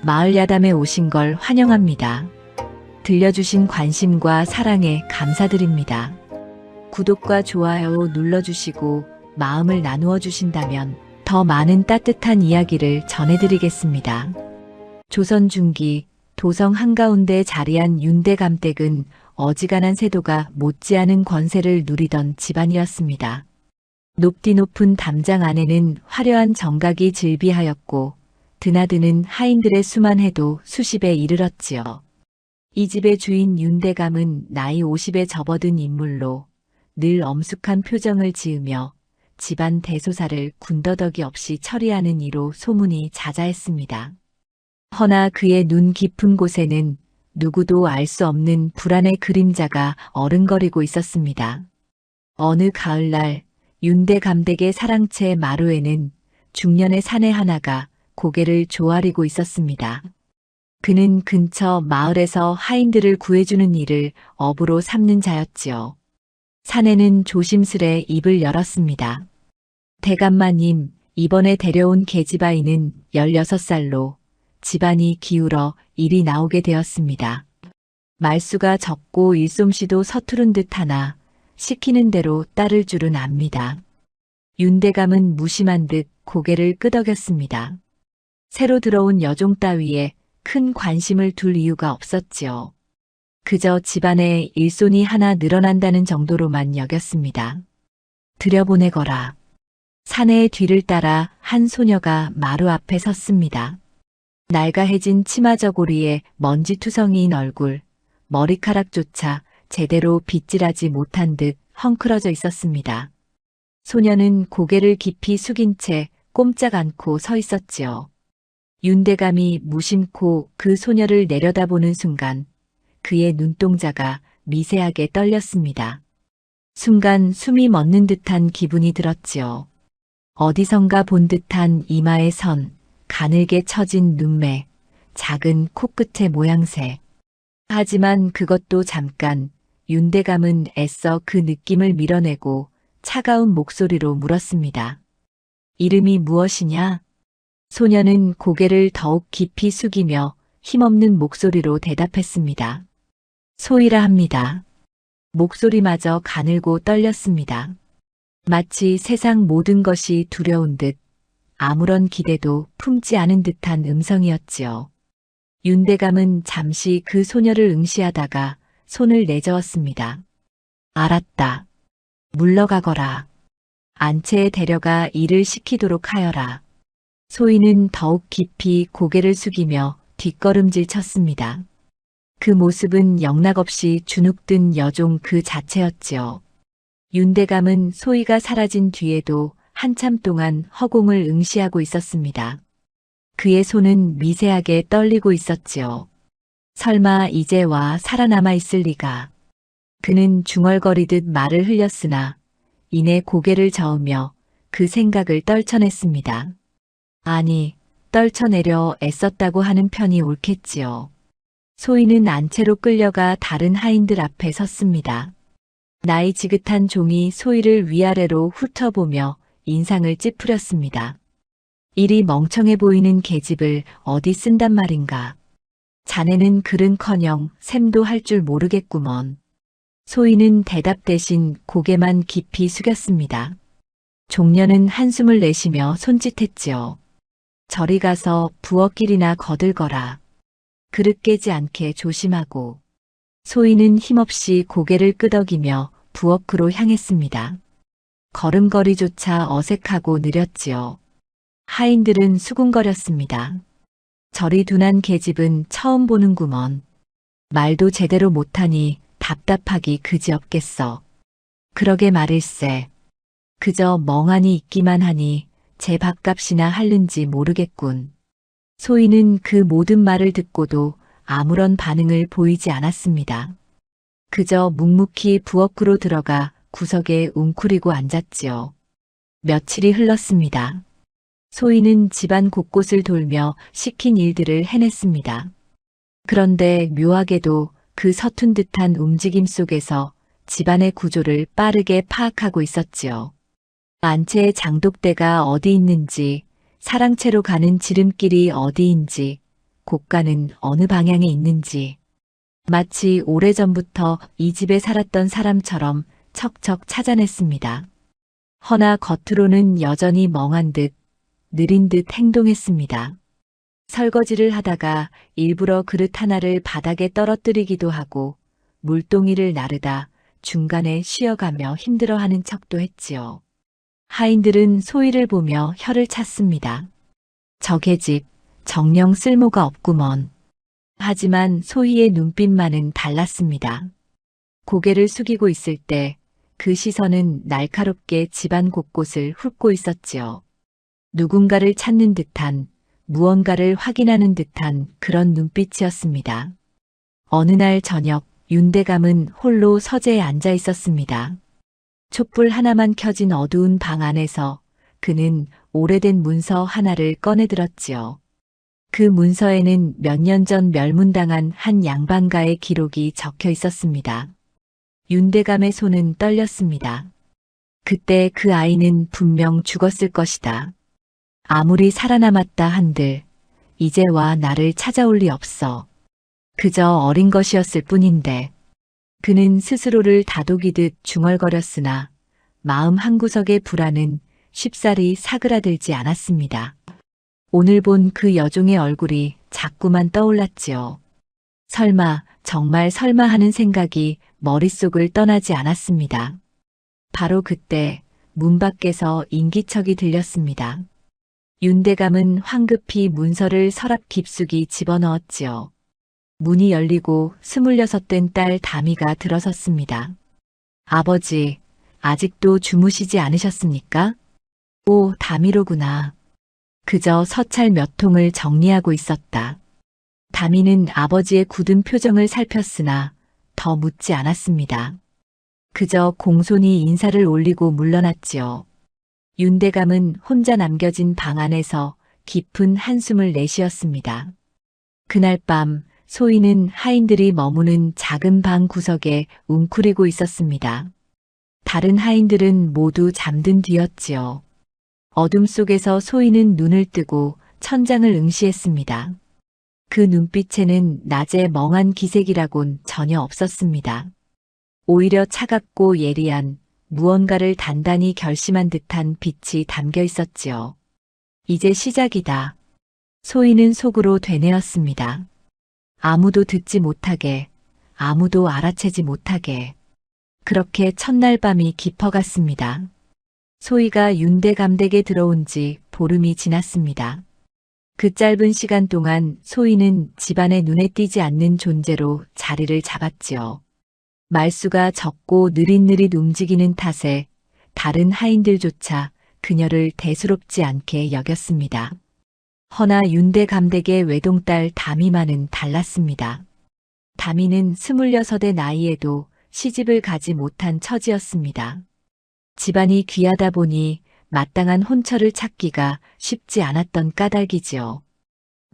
마을 야담에 오신 걸 환영합니다. 들려주신 관심과 사랑에 감사드립니다. 구독과 좋아요 눌러주시고 마음을 나누어 주신다면 더 많은 따뜻한 이야기를 전해드리겠습니다. 조선 중기 도성 한가운데 자리한 윤대감댁은 어지간한 세도가 못지않은 권세를 누리던 집안이었습니다. 높디 높은 담장 안에는 화려한 정각이 즐비하였고 드나드는 하인들의 수만 해도 수십에 이르렀지요. 이 집의 주인 윤대감은 나이 50에 접어든 인물로 늘 엄숙한 표정을 지으며 집안 대소사를 군더더기 없이 처리하는 이로 소문이 자자했습니다. 허나 그의 눈 깊은 곳에는 누구도 알 수 없는 불안의 그림자가 어른거리고 있었습니다. 어느 가을날 윤대감댁의 사랑채 마루에는 중년의 사내 하나가 고개를 조아리고 있었습니다. 그는 근처 마을에서 하인들을 구해주는 일을 업으로 삼는 자였지요. 사내는 조심스레 입을 열었습니다. 대감마님, 이번에 데려온 계집아이는 16살로 집안이 기울어 일이 나오게 되었습니다. 말수가 적고 일솜씨도 서투른 듯하나 시키는 대로 따를 줄은 압니다. 윤대감은 무심한 듯 고개를 끄덕였습니다. 새로 들어온 여종 따위에 큰 관심을 둘 이유가 없었지요. 그저 집안에 일손이 하나 늘어난다는 정도로만 여겼습니다. 들여보내거라. 사내의 뒤를 따라 한 소녀가 마루 앞에 섰습니다. 낡아해진 치마 저고리에 먼지투성이인 얼굴, 머리카락조차 제대로 빗질하지 못한 듯 헝클어져 있었습니다. 소녀는 고개를 깊이 숙인 채 꼼짝 않고 서 있었지요. 윤대감이 무심코 그 소녀를 내려다보는 순간 그의 눈동자가 미세하게 떨렸습니다. 순간 숨이 멎는 듯한 기분이 들었지요. 어디선가 본 듯한 이마의 선, 가늘게 처진 눈매, 작은 코끝의 모양새. 하지만 그것도 잠깐, 윤대감은 애써 그 느낌을 밀어내고 차가운 목소리로 물었습니다. 이름이 무엇이냐? 소녀는 고개를 더욱 깊이 숙이며 힘없는 목소리로 대답했습니다. 소희라 합니다. 목소리마저 가늘고 떨렸습니다. 마치 세상 모든 것이 두려운 듯 아무런 기대도 품지 않은 듯한 음성이었지요. 윤대감은 잠시 그 소녀를 응시하다가 손을 내저었습니다. 알았다. 물러가거라. 안채에 데려가 일을 시키도록 하여라. 소희는 더욱 깊이 고개를 숙이며 뒷걸음질 쳤습니다. 그 모습은 영락없이 주눅든 여종 그 자체였지요. 윤대감은 소희가 사라진 뒤에도 한참 동안 허공을 응시하고 있었습니다. 그의 손은 미세하게 떨리고 있었지요. 설마 이제 와 살아남아 있을 리가. 그는 중얼거리듯 말을 흘렸으나 이내 고개를 저으며 그 생각을 떨쳐냈습니다. 아니, 떨쳐내려 애썼다고 하는 편이 옳겠지요. 소희는 안채로 끌려가 다른 하인들 앞에 섰습니다. 나이 지긋한 종이 소희를 위아래로 훑어보며 인상을 찌푸렸습니다. 이리 멍청해 보이는 계집을 어디 쓴단 말인가. 자네는 글은커녕 셈도 할 줄 모르겠구먼. 소희는 대답 대신 고개만 깊이 숙였습니다. 종려는 한숨을 내쉬며 손짓했지요. 저리 가서 부엌길이나 거들거라. 그릇 깨지 않게 조심하고. 소희는 힘없이 고개를 끄덕이며 부엌으로 향했습니다. 걸음걸이조차 어색하고 느렸지요. 하인들은 수군거렸습니다. 저리 둔한 계집은 처음 보는구먼. 말도 제대로 못하니 답답하기 그지없겠어. 그러게 말일세. 그저 멍하니 있기만 하니 제 밥값이나 할는지 모르겠군. 소희는 그 모든 말을 듣고도 아무런 반응을 보이지 않았습니다. 그저 묵묵히 부엌으로 들어가 구석에 웅크리고 앉았지요. 며칠이 흘렀습니다. 소희는 집안 곳곳을 돌며 시킨 일들을 해냈습니다. 그런데 묘하게도 그 서툰 듯한 움직임 속에서 집안의 구조를 빠르게 파악하고 있었지요. 안채의 장독대가 어디 있는지, 사랑채로 가는 지름길이 어디인지, 고가는 어느 방향에 있는지 마치 오래전부터 이 집에 살았던 사람처럼 척척 찾아냈습니다. 허나 겉으로는 여전히 멍한 듯 느린 듯 행동했습니다. 설거지를 하다가 일부러 그릇 하나를 바닥에 떨어뜨리기도 하고 물동이를 나르다 중간에 쉬어가며 힘들어하는 척도 했지요. 하인들은 소희를 보며 혀를 찼습니다. 저 계집 정녕 쓸모가 없구먼. 하지만 소희의 눈빛만은 달랐습니다. 고개를 숙이고 있을 때 그 시선은 날카롭게 집안 곳곳을 훑고 있었지요. 누군가를 찾는 듯한, 무언가를 확인하는 듯한 그런 눈빛이었습니다. 어느 날 저녁 윤대감은 홀로 서재에 앉아 있었습니다. 촛불 하나만 켜진 어두운 방 안에서 그는 오래된 문서 하나를 꺼내들었지요. 그 문서에는 몇 년 전 멸문당한 한 양반가의 기록이 적혀 있었습니다. 윤대감의 손은 떨렸습니다. 그때 그 아이는 분명 죽었을 것이다. 아무리 살아남았다 한들 이제와 나를 찾아올 리 없어. 그저 어린 것이었을 뿐인데. 그는 스스로를 다독이듯 중얼거렸으나 마음 한구석의 불안은 쉽사리 사그라들지 않았습니다. 오늘 본 그 여종의 얼굴이 자꾸만 떠올랐지요. 설마, 정말 설마 하는 생각이 머릿속을 떠나지 않았습니다. 바로 그때 문 밖에서 인기척이 들렸습니다. 윤대감은 황급히 문서를 서랍 깊숙이 집어넣었지요. 문이 열리고 26된 딸 다미가 들어섰습니다. 아버지, 아직도 주무시지 않으셨습니까? 오, 다미로구나. 그저 서찰 몇 통을 정리하고 있었다. 다미는 아버지의 굳은 표정을 살폈으나 더 묻지 않았습니다. 그저 공손히 인사를 올리고 물러났지요. 윤대감은 혼자 남겨진 방 안에서 깊은 한숨을 내쉬었습니다. 그날 밤 소희는 하인들이 머무는 작은 방 구석에 웅크리고 있었습니다. 다른 하인들은 모두 잠든 뒤였지요. 어둠 속에서 소희는 눈을 뜨고 천장을 응시했습니다. 그 눈빛에는 낮의 멍한 기색이라곤 전혀 없었습니다. 오히려 차갑고 예리한 무언가를 단단히 결심한 듯한 빛이 담겨 있었지요. 이제 시작이다. 소희는 속으로 되뇌었습니다. 아무도 듣지 못하게, 아무도 알아채지 못하게. 그렇게 첫날 밤이 깊어갔습니다. 소희가 윤대감 댁에 들어온 지 보름이 지났습니다. 그 짧은 시간 동안 소희는 집안에 눈에 띄지 않는 존재로 자리를 잡았지요. 말수가 적고 느릿느릿 움직이는 탓에 다른 하인들조차 그녀를 대수롭지 않게 여겼습니다. 허나 윤대감 댁의 외동딸 다미만은 달랐습니다. 다미는 26의 나이에도 시집을 가지 못한 처지였습니다. 집안이 귀하다 보니 마땅한 혼처를 찾기가 쉽지 않았던 까닭이지요.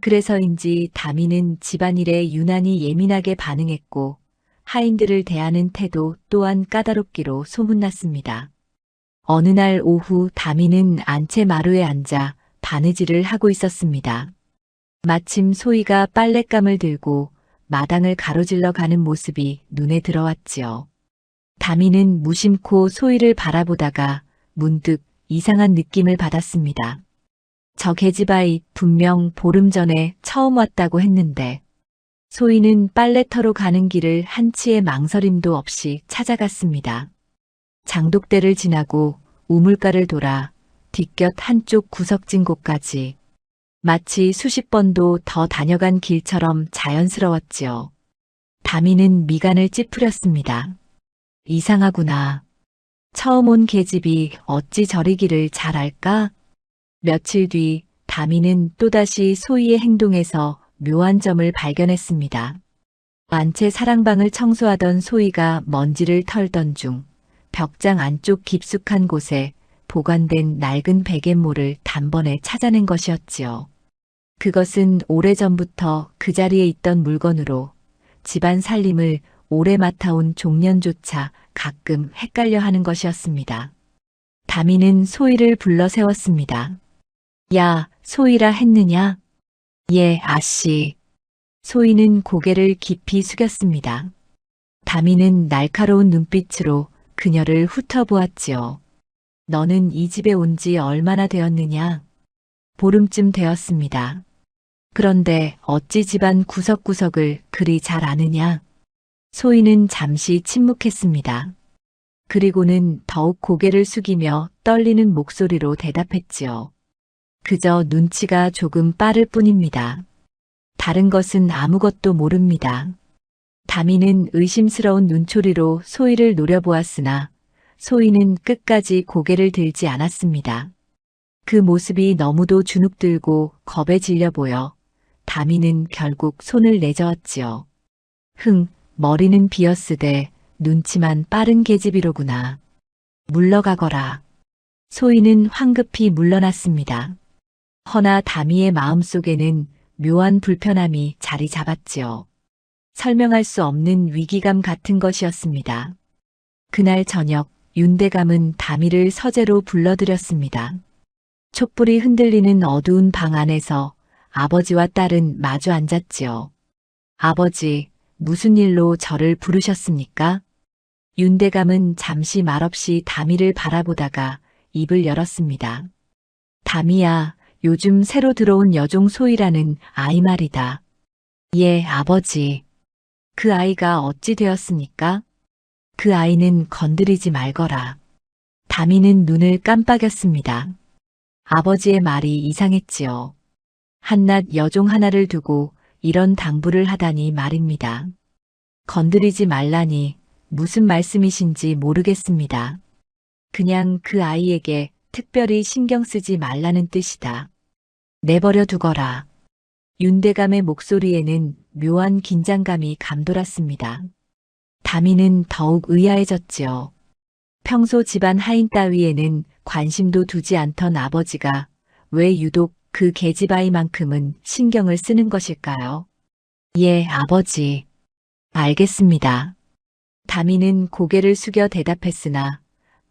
그래서인지 다미는 집안일에 유난히 예민하게 반응했고 하인들을 대하는 태도 또한 까다롭기로 소문났습니다. 어느 날 오후 다미는 안채 마루에 앉아 바느질을 하고 있었습니다. 마침 소희가 빨랫감을 들고 마당을 가로질러 가는 모습이 눈에 들어왔지요. 다미는 무심코 소희를 바라보다가 문득 이상한 느낌을 받았습니다. 저 계집아이 분명 보름 전에 처음 왔다고 했는데. 소희는 빨래터로 가는 길을 한치의 망설임도 없이 찾아갔습니다. 장독대를 지나고 우물가를 돌아 뒷곁 한쪽 구석진 곳까지 마치 수십 번도 더 다녀간 길처럼 자연스러웠지요. 다미는 미간을 찌푸렸습니다. 이상하구나. 처음 온 계집이 어찌 저리기를 잘 알까? 며칠 뒤 다미는 또다시 소희의 행동에서 묘한 점을 발견했습니다. 안채 사랑방을 청소하던 소희가 먼지를 털던 중 벽장 안쪽 깊숙한 곳에 보관된 낡은 베갯모를 단번에 찾아낸 것이었지요. 그것은 오래전부터 그 자리에 있던 물건으로 집안 살림을 오래 맡아온 종년조차 가끔 헷갈려 하는 것이었습니다. 다미는 소희를 불러 세웠습니다. 야, 소희라 했느냐? 예, 아씨. 소희는 고개를 깊이 숙였습니다. 다미는 날카로운 눈빛으로 그녀를 훑어보았지요. 너는 이 집에 온 지 얼마나 되었느냐? 보름쯤 되었습니다. 그런데 어찌 집안 구석구석을 그리 잘 아느냐? 소희는 잠시 침묵했습니다. 그리고는 더욱 고개를 숙이며 떨리는 목소리로 대답했지요. 그저 눈치가 조금 빠를 뿐입니다. 다른 것은 아무것도 모릅니다. 다미는 의심스러운 눈초리로 소희를 노려보았으나 소희는 끝까지 고개를 들지 않았습니다. 그 모습이 너무도 주눅들고 겁에 질려 보여 다미는 결국 손을 내저었지요. 머리는 비었으되 눈치만 빠른 계집이로구나. 물러가거라. 소희는 황급히 물러났습니다. 허나 다미의 마음속에는 묘한 불편함이 자리 잡았지요. 설명할 수 없는 위기감 같은 것이었습니다. 그날 저녁 윤대감은 다미를 서재로 불러들였습니다. 촛불이 흔들리는 어두운 방 안에서 아버지와 딸은 마주 앉았지요. 아버지, 무슨 일로 저를 부르셨습니까? 윤대감은 잠시 말없이 다미를 바라보다가 입을 열었습니다. 다미야, 요즘 새로 들어온 여종 소희라는 아이 말이다. 예, 아버지. 그 아이가 어찌 되었습니까? 그 아이는 건드리지 말거라. 다미는 눈을 깜빡였습니다. 아버지의 말이 이상했지요. 한낱 여종 하나를 두고 이런 당부를 하다니 말입니다. 건드리지 말라니 무슨 말씀이신지 모르겠습니다. 그냥 그 아이에게 특별히 신경 쓰지 말라는 뜻이다. 내버려 두거라. 윤대감의 목소리에는 묘한 긴장감이 감돌았습니다. 다미는 더욱 의아해졌지요. 평소 집안 하인 따위에는 관심도 두지 않던 아버지가 왜 유독 그 계집아이만큼은 신경을 쓰는 것일까요? 예, 아버지. 알겠습니다. 다미는 고개를 숙여 대답했으나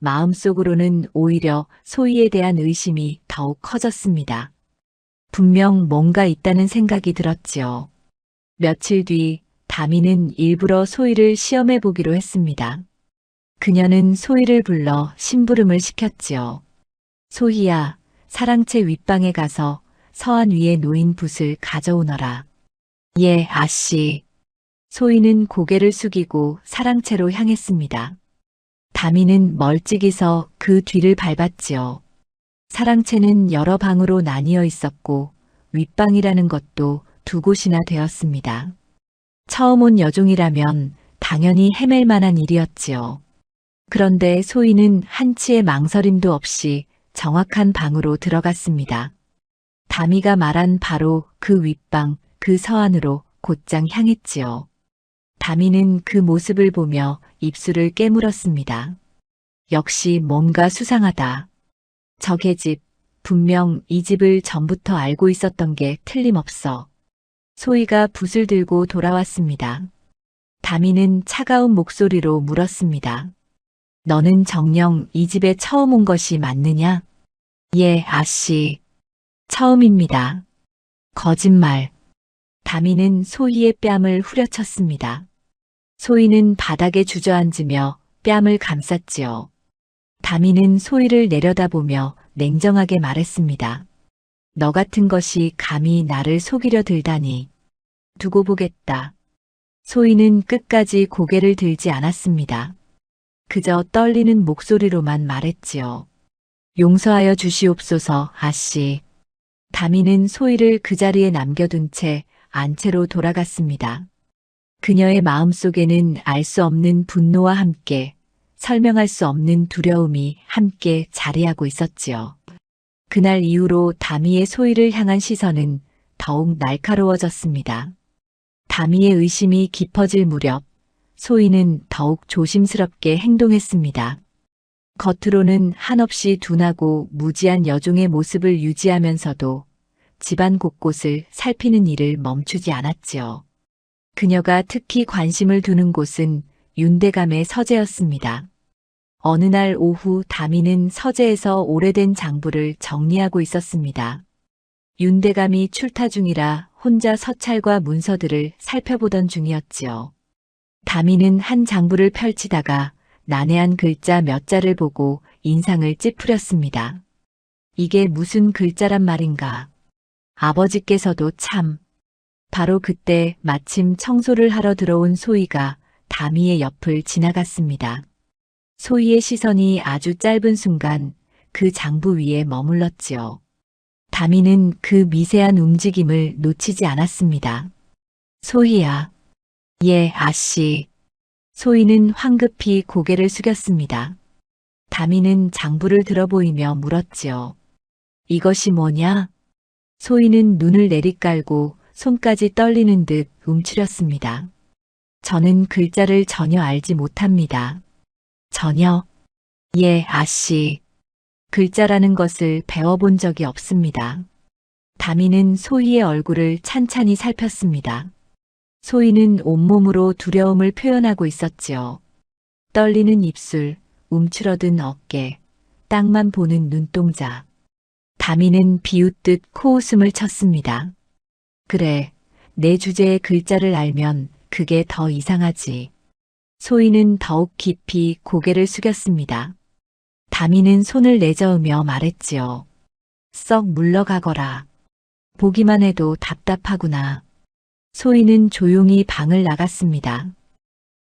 마음속으로는 오히려 소희에 대한 의심이 더욱 커졌습니다. 분명 뭔가 있다는 생각이 들었지요. 며칠 뒤 다미는 일부러 소희를 시험해 보기로 했습니다. 그녀는 소희를 불러 심부름을 시켰지요. 소희야, 사랑채 윗방에 가서 서안 위에 놓인 붓을 가져오너라. 예, 아씨. 소희는 고개를 숙이고 사랑채로 향했습니다. 다미는 멀찍이서 그 뒤를 밟았지요. 사랑채는 여러 방으로 나뉘어 있었고 윗방이라는 것도 두 곳이나 되었습니다. 처음 온 여종이라면 당연히 헤맬 만한 일이었지요. 그런데 소희는 한치의 망설임도 없이 정확한 방으로 들어갔습니다. 다미가 말한 바로 그 윗방, 그 서안으로 곧장 향했지요. 다미는 그 모습을 보며 입술을 깨물었습니다. 역시 뭔가 수상하다. 저 계집, 분명 이 집을 전부터 알고 있었던 게 틀림없어. 소희가 붓을 들고 돌아왔습니다. 다미는 차가운 목소리로 물었습니다. 너는 정녕 이 집에 처음 온 것이 맞느냐? 예, 아씨. 처음입니다. 거짓말. 다미는 소희의 뺨을 후려쳤습니다. 소희는 바닥에 주저앉으며 뺨을 감쌌지요. 다미는 소희를 내려다보며 냉정하게 말했습니다. 너 같은 것이 감히 나를 속이려 들다니. 두고 보겠다. 소희는 끝까지 고개를 들지 않았습니다. 그저 떨리는 목소리로만 말했지요. 용서하여 주시옵소서, 아씨. 다미는 소희를 그 자리에 남겨둔 채 안채로 돌아갔습니다. 그녀의 마음속에는 알 수 없는 분노와 함께 설명할 수 없는 두려움이 함께 자리하고 있었지요. 그날 이후로 다미의 소희를 향한 시선은 더욱 날카로워졌습니다. 다미의 의심이 깊어질 무렵 소희는 더욱 조심스럽게 행동했습니다. 겉으로는 한없이 둔하고 무지한 여종의 모습을 유지하면서도 집안 곳곳을 살피는 일을 멈추지 않았지요. 그녀가 특히 관심을 두는 곳은 윤대감의 서재였습니다. 어느 날 오후 다미는 서재에서 오래된 장부를 정리하고 있었습니다. 윤대감이 출타 중이라 혼자 서찰과 문서들을 살펴보던 중이었지요. 다미는 한 장부를 펼치다가 난해한 글자 몇 자를 보고 인상을 찌푸렸습니다. 이게 무슨 글자란 말인가. 아버지께서도 참. 바로 그때 마침 청소를 하러 들어온 소희가 다미의 옆을 지나갔습니다. 소희의 시선이 아주 짧은 순간 그 장부 위에 머물렀지요. 다미는 그 미세한 움직임을 놓치지 않았습니다. 소희야. 예, 아씨. 소희는 황급히 고개를 숙였습니다. 다미는 장부를 들어보이며 물었지요. 이것이 뭐냐? 소희는 눈을 내리깔고 손까지 떨리는 듯 움츠렸습니다. 저는 글자를 전혀 알지 못합니다. 전혀? 예, 아씨. 글자라는 것을 배워본 적이 없습니다. 다미는 소희의 얼굴을 찬찬히 살폈습니다. 소희는 온몸으로 두려움을 표현하고 있었지요. 떨리는 입술, 움츠러든 어깨, 땅만 보는 눈동자. 다미는 비웃듯 코웃음을 쳤습니다. 그래, 내 주제의 글자를 알면 그게 더 이상하지. 소희는 더욱 깊이 고개를 숙였습니다. 다미는 손을 내저으며 말했지요. 썩 물러가거라. 보기만 해도 답답하구나. 소희는 조용히 방을 나갔습니다.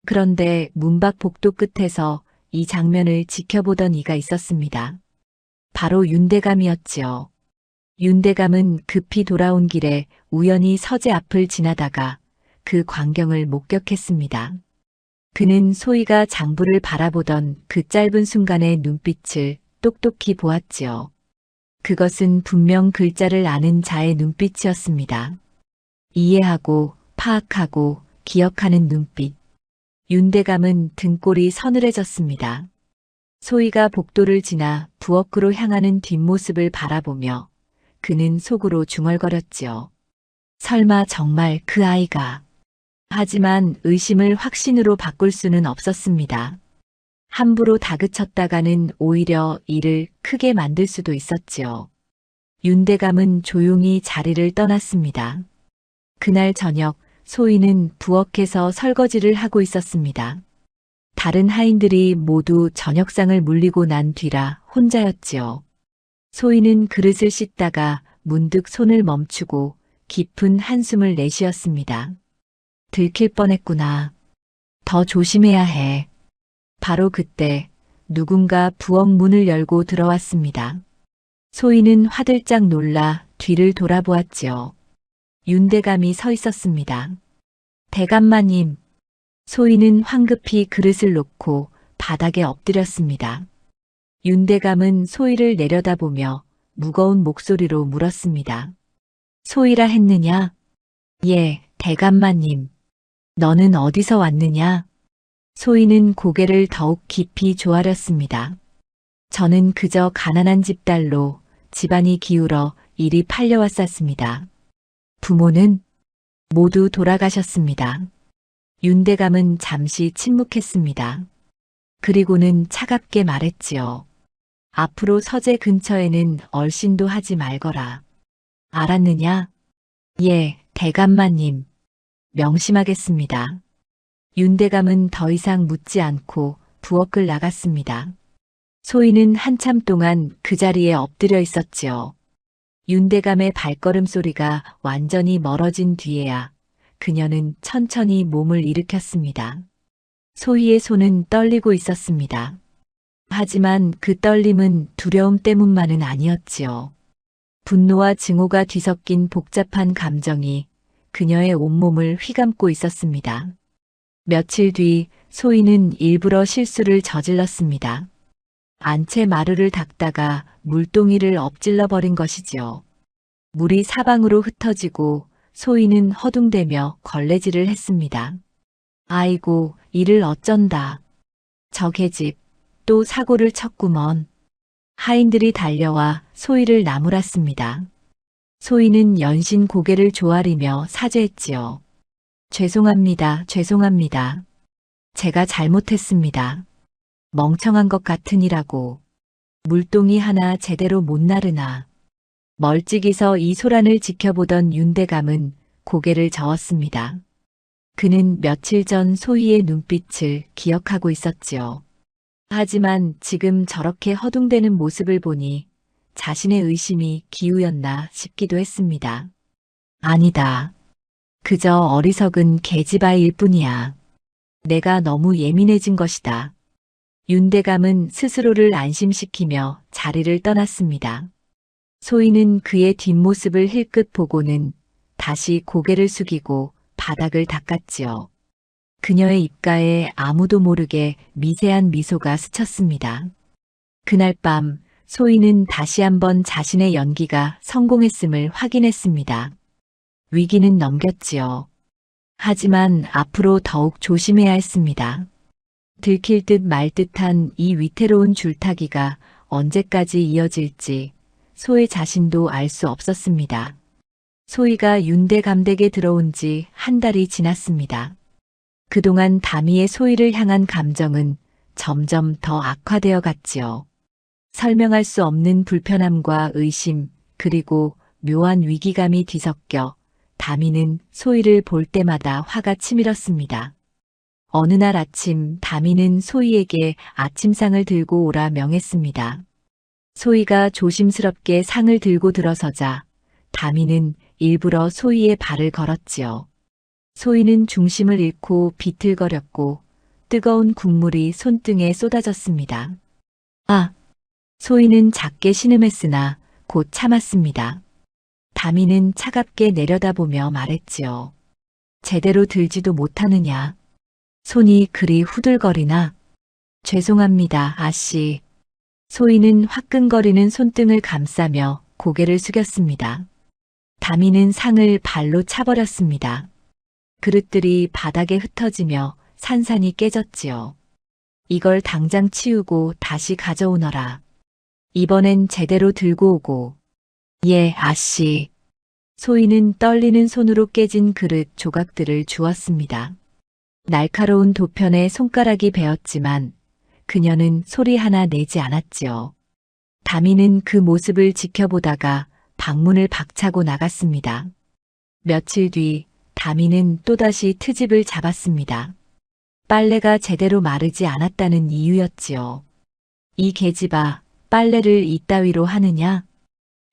그런데 문밖 복도 끝에서 이 장면을 지켜보던 이가 있었습니다. 바로 윤대감이었지요. 윤대감은 급히 돌아온 길에 우연히 서재 앞을 지나다가 그 광경을 목격했습니다. 그는 소희가 장부를 바라보던 그 짧은 순간의 눈빛을 똑똑히 보았지요. 그것은 분명 글자를 아는 자의 눈빛이었습니다. 이해하고 파악하고 기억하는 눈빛. 윤대감은 등골이 서늘해졌습니다. 소희가 복도를 지나 부엌으로 향하는 뒷모습을 바라보며 그는 속으로 중얼거렸지요. 설마 정말 그 아이가. 하지만 의심을 확신으로 바꿀 수는 없었습니다. 함부로 다그쳤다가는 오히려 일을 크게 만들 수도 있었지요. 윤대감은 조용히 자리를 떠났습니다. 그날 저녁 소희는 부엌에서 설거지를 하고 있었습니다. 다른 하인들이 모두 저녁상을 물리고 난 뒤라 혼자였지요. 소희는 그릇을 씻다가 문득 손을 멈추고 깊은 한숨을 내쉬었습니다. 들킬 뻔했구나. 더 조심해야 해. 바로 그때 누군가 부엌 문을 열고 들어왔습니다. 소희는 화들짝 놀라 뒤를 돌아보았지요. 윤대감이 서 있었습니다. 대감마님. 소희는 황급히 그릇을 놓고 바닥에 엎드렸습니다. 윤대감은 소희를 내려다보며 무거운 목소리로 물었습니다. 소희라 했느냐? 예, 대감마님. 너는 어디서 왔느냐? 소희는 고개를 더욱 깊이 조아렸습니다. 저는 그저 가난한 집딸로 집안이 기울어 일이 팔려왔었습니다. 부모는 모두 돌아가셨습니다. 윤대감은 잠시 침묵했습니다. 그리고는 차갑게 말했지요. 앞으로 서재 근처에는 얼씬도 하지 말거라. 알았느냐? 예, 대감마님. 명심하겠습니다. 윤대감은 더 이상 묻지 않고 부엌을 나갔습니다. 소희는 한참 동안 그 자리에 엎드려 있었지요. 윤대감의 발걸음 소리가 완전히 멀어진 뒤에야 그녀는 천천히 몸을 일으켰습니다. 소희의 손은 떨리고 있었습니다. 하지만 그 떨림은 두려움 때문만은 아니었지요. 분노와 증오가 뒤섞인 복잡한 감정이 그녀의 온몸을 휘감고 있었습니다. 며칠 뒤 소희는 일부러 실수를 저질렀습니다. 안채 마루를 닦다가 물동이를 엎질러 버린 것이지요. 물이 사방으로 흩어지고 소희는 허둥대며 걸레질을 했습니다. 아이고, 이를 어쩐다. 저 계집, 또 사고를 쳤구먼. 하인들이 달려와 소희를 나무랐습니다. 소희는 연신 고개를 조아리며 사죄했지요. 죄송합니다, 죄송합니다. 제가 잘못했습니다. 멍청한 것 같으니라고. 물동이 하나 제대로 못 나르나. 멀찍이서 이 소란을 지켜보던 윤대감은 고개를 저었습니다. 그는 며칠 전 소희의 눈빛을 기억하고 있었지요. 하지만 지금 저렇게 허둥대는 모습을 보니 자신의 의심이 기우였나 싶기도 했습니다. 아니다. 그저 어리석은 계집아이일 뿐이야. 내가 너무 예민해진 것이다. 윤대감은 스스로를 안심시키며 자리를 떠났습니다. 소희는 그의 뒷모습을 힐끗 보고는 다시 고개를 숙이고 바닥을 닦았지요. 그녀의 입가에 아무도 모르게 미세한 미소가 스쳤습니다. 그날 밤 소희는 다시 한번 자신의 연기가 성공했음을 확인했습니다. 위기는 넘겼지요. 하지만 앞으로 더욱 조심해야 했습니다. 들킬 듯 말 듯한 이 위태로운 줄타기가 언제까지 이어질지 소희 자신도 알 수 없었습니다. 소희가 윤대감댁에 들어온 지 한 달이 지났습니다. 그동안 다미의 소희를 향한 감정은 점점 더 악화되어 갔지요. 설명할 수 없는 불편함과 의심, 그리고 묘한 위기감이 뒤섞여 다미는 소희를 볼 때마다 화가 치밀었습니다. 어느 날 아침 다미는 소희에게 아침상을 들고 오라 명했습니다. 소희가 조심스럽게 상을 들고 들어서자 다미는 일부러 소희의 발을 걸었지요. 소희는 중심을 잃고 비틀거렸고 뜨거운 국물이 손등에 쏟아졌습니다. 아! 소희는 작게 신음했으나 곧 참았습니다. 다미는 차갑게 내려다보며 말했지요. 제대로 들지도 못하느냐. 손이 그리 후들거리나. 죄송합니다, 아씨. 소희는 화끈거리는 손등을 감싸며 고개를 숙였습니다. 다미는 상을 발로 차버렸습니다. 그릇들이 바닥에 흩어지며 산산이 깨졌지요. 이걸 당장 치우고 다시 가져오너라. 이번엔 제대로 들고 오고. 예, 아씨. 소희는 떨리는 손으로 깨진 그릇 조각들을 주었습니다. 날카로운 도편에 손가락이 베었지만 그녀는 소리 하나 내지 않았지요. 다미는 그 모습을 지켜보다가 방문을 박차고 나갔습니다. 며칠 뒤 다미는 또다시 트집을 잡았습니다. 빨래가 제대로 마르지 않았다는 이유였지요. 이 계집아, 빨래를 이따위로 하느냐?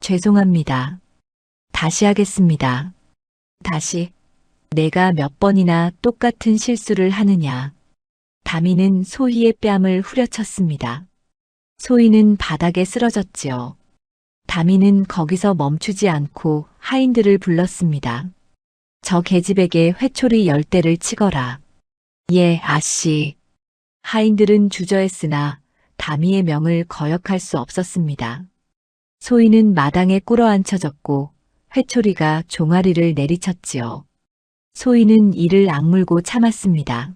죄송합니다. 다시 하겠습니다. 다시. 내가 몇 번이나 똑같은 실수를 하느냐. 다미는 소희의 뺨을 후려쳤습니다. 소희는 바닥에 쓰러졌지요. 다미는 거기서 멈추지 않고 하인들을 불렀습니다. 저 계집에게 회초리 10대를 치거라. 예, 아씨. 하인들은 주저했으나 다미의 명을 거역할 수 없었습니다. 소희는 마당에 꿇어앉혀졌고 회초리가 종아리를 내리쳤지요. 소희는 이를 악물고 참았습니다.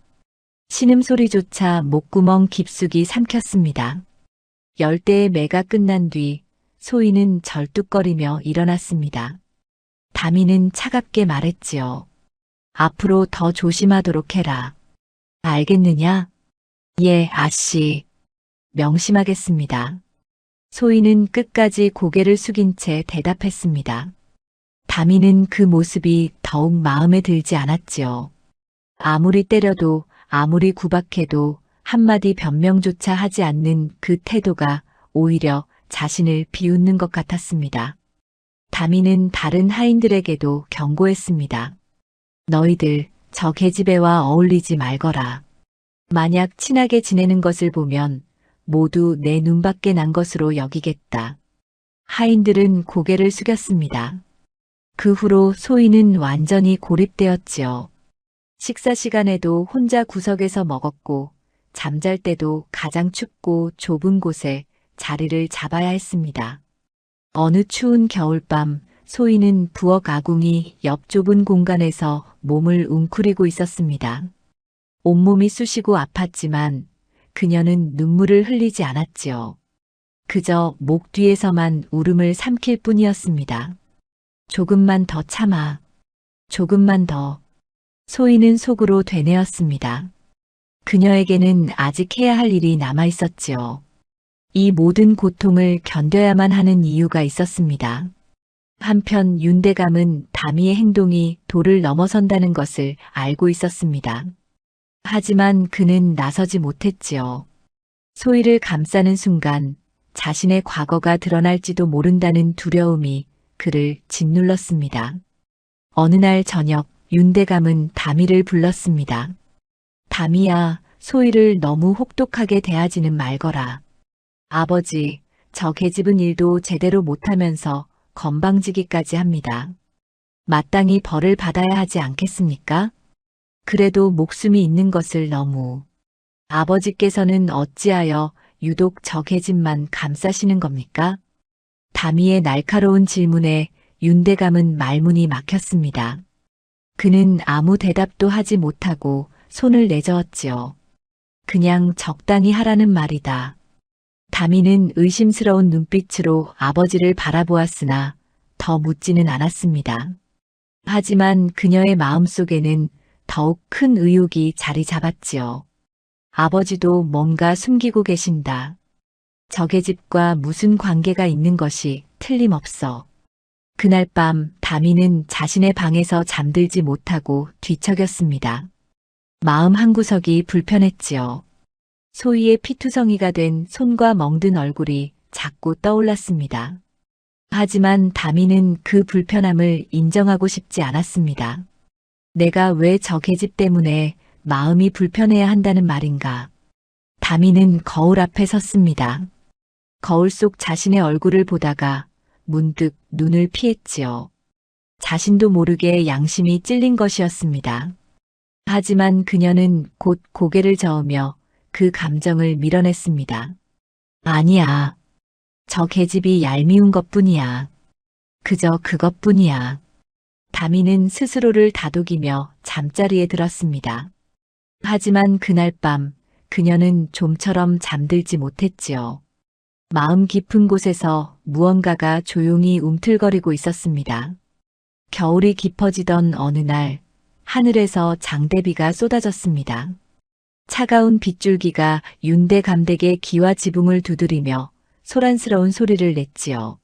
신음소리조차 목구멍 깊숙이 삼켰습니다. 10대의 매가 끝난 뒤 소희는 절뚝거리며 일어났습니다. 다미는 차갑게 말했지요. 앞으로 더 조심하도록 해라. 알겠느냐? 예, 아씨. 명심하겠습니다. 소희는 끝까지 고개를 숙인 채 대답했습니다. 다미는 그 모습이 더욱 마음에 들지 않았지요. 아무리 때려도 아무리 구박해도 한마디 변명조차 하지 않는 그 태도가 오히려 자신을 비웃는 것 같았습니다. 다미는 다른 하인들에게도 경고했습니다. 너희들 저 계집애와 어울리지 말거라. 만약 친하게 지내는 것을 보면 모두 내 눈밖에 난 것으로 여기겠다. 하인들은 고개를 숙였습니다. 그 후로 소희는 완전히 고립되었지요. 식사 시간에도 혼자 구석에서 먹었고 잠잘 때도 가장 춥고 좁은 곳에 자리를 잡아야 했습니다. 어느 추운 겨울밤 소희는 부엌 아궁이 옆 좁은 공간에서 몸을 웅크리고 있었습니다. 온몸이 쑤시고 아팠지만 그녀는 눈물을 흘리지 않았지요. 그저 목 뒤에서만 울음을 삼킬 뿐이었습니다. 조금만 더 참아. 조금만 더. 소희는 속으로 되뇌었습니다. 그녀에게는 아직 해야 할 일이 남아 있었지요. 이 모든 고통을 견뎌야만 하는 이유가 있었습니다. 한편 윤대감은 다미의 행동이 도를 넘어선다는 것을 알고 있었습니다. 하지만 그는 나서지 못했지요. 소희를 감싸는 순간 자신의 과거가 드러날지도 모른다는 두려움이 그를 짓눌렀습니다. 어느 날 저녁 윤대감은 다미를 불렀습니다. 다미야, 소희를 너무 혹독하게 대하지는 말거라. 아버지, 저 계집은 일도 제대로 못하면서 건방지기까지 합니다. 마땅히 벌을 받아야 하지 않겠습니까? 그래도 목숨이 있는 것을 너무. 아버지께서는 어찌하여 유독 저 계집만 감싸시는 겁니까? 다미의 날카로운 질문에 윤대감은 말문이 막혔습니다. 그는 아무 대답도 하지 못하고 손을 내저었지요. 그냥 적당히 하라는 말이다. 다미는 의심스러운 눈빛으로 아버지를 바라보았으나 더 묻지는 않았습니다. 하지만 그녀의 마음속에는 더욱 큰 의혹이 자리 잡았지요. 아버지도 뭔가 숨기고 계신다. 저 계집과 무슨 관계가 있는 것이 틀림없어. 그날 밤 다미는 자신의 방에서 잠들지 못하고 뒤척였습니다. 마음 한구석이 불편했지요. 소희의 피투성이가 된 손과 멍든 얼굴이 자꾸 떠올랐습니다. 하지만 다미는 그 불편함을 인정하고 싶지 않았습니다. 내가 왜 저 계집 때문에 마음이 불편해야 한다는 말인가. 다미는 거울 앞에 섰습니다. 거울 속 자신의 얼굴을 보다가 문득 눈을 피했지요. 자신도 모르게 양심이 찔린 것이었습니다. 하지만 그녀는 곧 고개를 저으며 그 감정을 밀어냈습니다. 아니야. 저 계집이 얄미운 것뿐이야. 그저 그것뿐이야. 다미는 스스로를 다독이며 잠자리에 들었습니다. 하지만 그날 밤 그녀는 좀처럼 잠들지 못했지요. 마음 깊은 곳에서 무언가가 조용히 움틀거리고 있었습니다. 겨울이 깊어지던 어느 날 하늘에서 장대비가 쏟아졌습니다. 차가운 빗줄기가 윤대감댁의 기와 지붕을 두드리며 소란스러운 소리를 냈지요.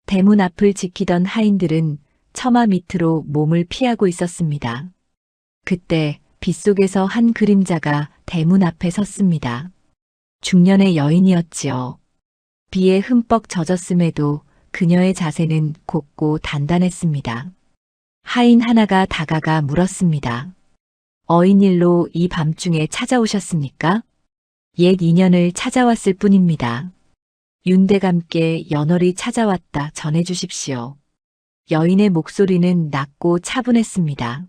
대문 앞을 지키던 하인들은 처마 밑으로 몸을 피하고 있었습니다. 그때 빗속에서 한 그림자가 대문 앞에 섰습니다. 중년의 여인이었지요. 비에 흠뻑 젖었음에도 그녀의 자세는 곱고 단단했습니다. 하인 하나가 다가가 물었습니다. 어인일로 이 밤중에 찾아오셨습니까? 옛 인연을 찾아왔을 뿐입니다. 윤대감께 연월이 찾아왔다 전해주십시오. 여인의 목소리는 낮고 차분했습니다.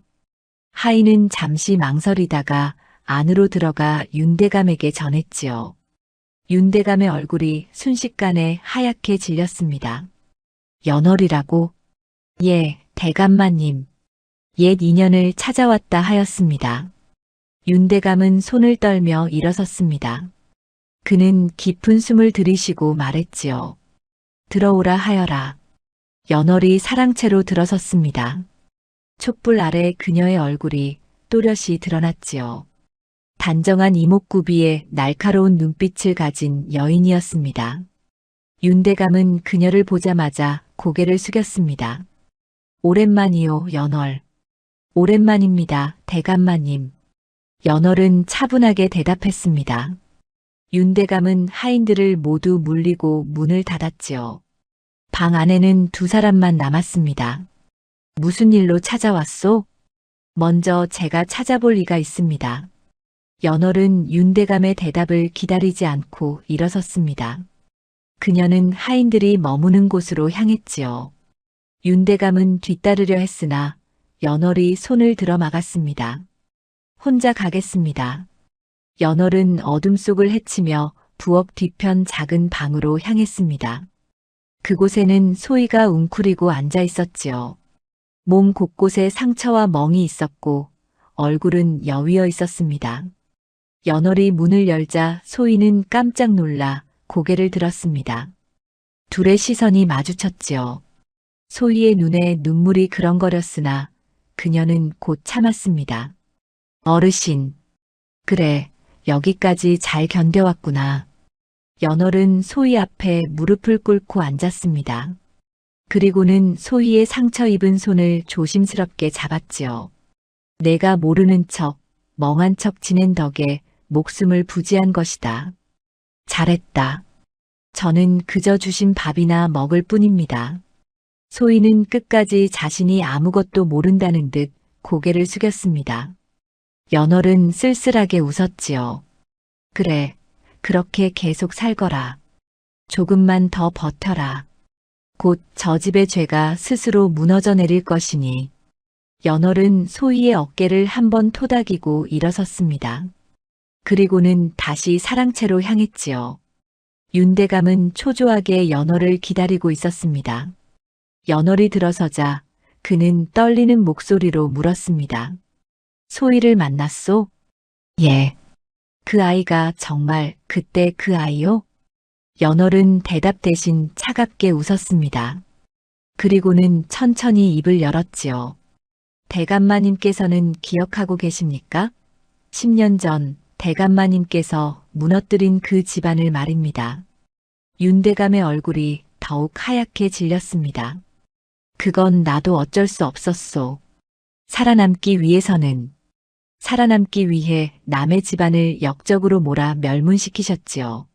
하인은 잠시 망설이다가 안으로 들어가 윤대감에게 전했지요. 윤대감의 얼굴이 순식간에 하얗게 질렸습니다. 연월이라고? 예, 대감마님. 옛 인연을 찾아왔다 하였습니다. 윤대감은 손을 떨며 일어섰습니다. 그는 깊은 숨을 들이쉬고 말했지요. 들어오라 하여라. 연월이 사랑채로 들어섰습니다. 촛불 아래 그녀의 얼굴이 또렷이 드러났지요. 단정한 이목구비에 날카로운 눈빛을 가진 여인이었습니다. 윤대감은 그녀를 보자마자 고개를 숙였습니다. 오랜만이요, 연월. 오랜만입니다, 대감마님. 연월은 차분하게 대답했습니다. 윤대감은 하인들을 모두 물리고 문을 닫았지요. 방 안에는 두 사람만 남았습니다. 무슨 일로 찾아왔소? 먼저 제가 찾아볼 리가 있습니다. 연월은 윤대감의 대답을 기다리지 않고 일어섰습니다. 그녀는 하인들이 머무는 곳으로 향했지요. 윤대감은 뒤따르려 했으나 연월이 손을 들어 막았습니다. 혼자 가겠습니다. 연월은 어둠 속을 헤치며 부엌 뒤편 작은 방으로 향했습니다. 그곳에는 소희가 웅크리고 앉아 있었지요. 몸 곳곳에 상처와 멍이 있었고 얼굴은 여위어 있었습니다. 연월이 문을 열자 소희는 깜짝 놀라 고개를 들었습니다. 둘의 시선이 마주쳤지요. 소희의 눈에 눈물이 그렁거렸으나 그녀는 곧 참았습니다. 어르신. 그래, 여기까지 잘 견뎌왔구나. 연월은 소희 앞에 무릎을 꿇고 앉았습니다. 그리고는 소희의 상처 입은 손을 조심스럽게 잡았지요. 내가 모르는 척, 멍한 척 지낸 덕에 목숨을 부지한 것이다. 잘했다. 저는 그저 주신 밥이나 먹을 뿐입니다. 소희는 끝까지 자신이 아무것도 모른다는 듯 고개를 숙였습니다. 연월은 쓸쓸하게 웃었지요. 그래, 그렇게 계속 살거라. 조금만 더 버텨라. 곧 저 집의 죄가 스스로 무너져 내릴 것이니. 연월은 소희의 어깨를 한번 토닥이고 일어섰습니다. 그리고는 다시 사랑채로 향했지요. 윤대감은 초조하게 연월을 기다리고 있었습니다. 연월이 들어서자 그는 떨리는 목소리로 물었습니다. 소희를 만났소? 예. 그 아이가 정말 그때 그 아이요? 연월은 대답 대신 차갑게 웃었습니다. 그리고는 천천히 입을 열었지요. 대감마님께서는 기억하고 계십니까? 10년 전 대감마님께서 무너뜨린 그 집안을 말입니다. 윤대감의 얼굴이 더욱 하얗게 질렸습니다. 그건 나도 어쩔 수 없었소. 살아남기 위해 남의 집안을 역적으로 몰아 멸문시키셨지요.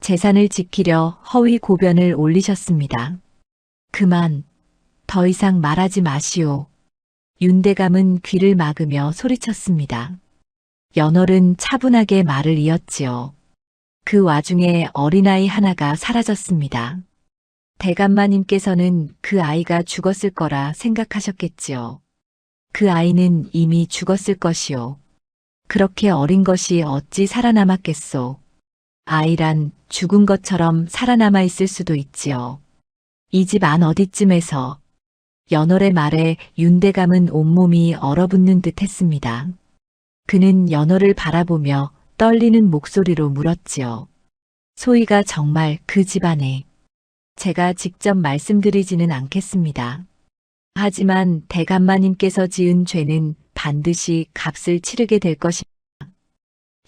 재산을 지키려 허위 고변을 올리셨습니다. 그만, 더 이상 말하지 마시오. 윤대감은 귀를 막으며 소리쳤습니다. 연월은 차분하게 말을 이었지요. 그 와중에 어린아이 하나가 사라졌습니다. 대감마님께서는 그 아이가 죽었을 거라 생각하셨겠지요. 그 아이는 이미 죽었을 것이요. 그렇게 어린 것이 어찌 살아남았겠소. 아이란 죽은 것처럼 살아남아 있을 수도 있지요. 이 집 안 어디쯤에서. 연월의 말에 윤대감은 온몸이 얼어붙는 듯 했습니다. 그는 연월을 바라보며 떨리는 목소리로 물었지요. 소희가 정말 그 집안에. 제가 직접 말씀드리지는 않겠습니다. 하지만 대감마님께서 지은 죄는 반드시 값을 치르게 될 것입니다.